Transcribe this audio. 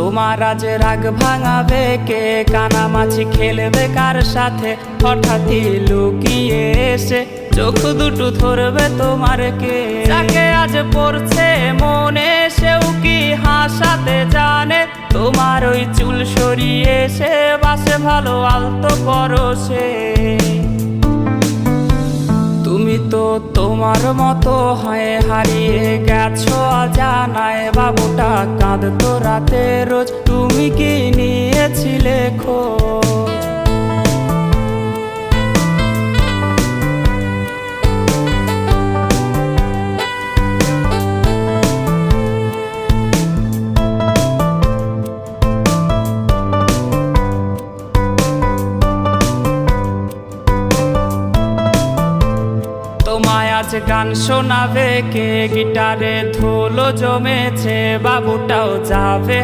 তোমার আজ রাগ ভাঙাবে কে? কানামাছি খেলবে কার সাথে? হঠাৎই লুকিয়ে এসে চোখ দুটো ধরবে তোমার কে? যাকে আজ পড়ছে মনে সেও কি হাসাতে জানে? তোমার ওই চুল সরিয়ে সে বাসে ভালো আলতো পরশে। তুমি তো তোমার মতো হয়ে হারিয়ে গেছো অজানায়। বাবুটা কাঁদতো রাতে রোজ, তুমি কি নিয়েছিলে খোঁজ? তোমায় আজ গান শোনাবে কে? গিটারে ধুলো জমেছে, বাবুটাও যাবে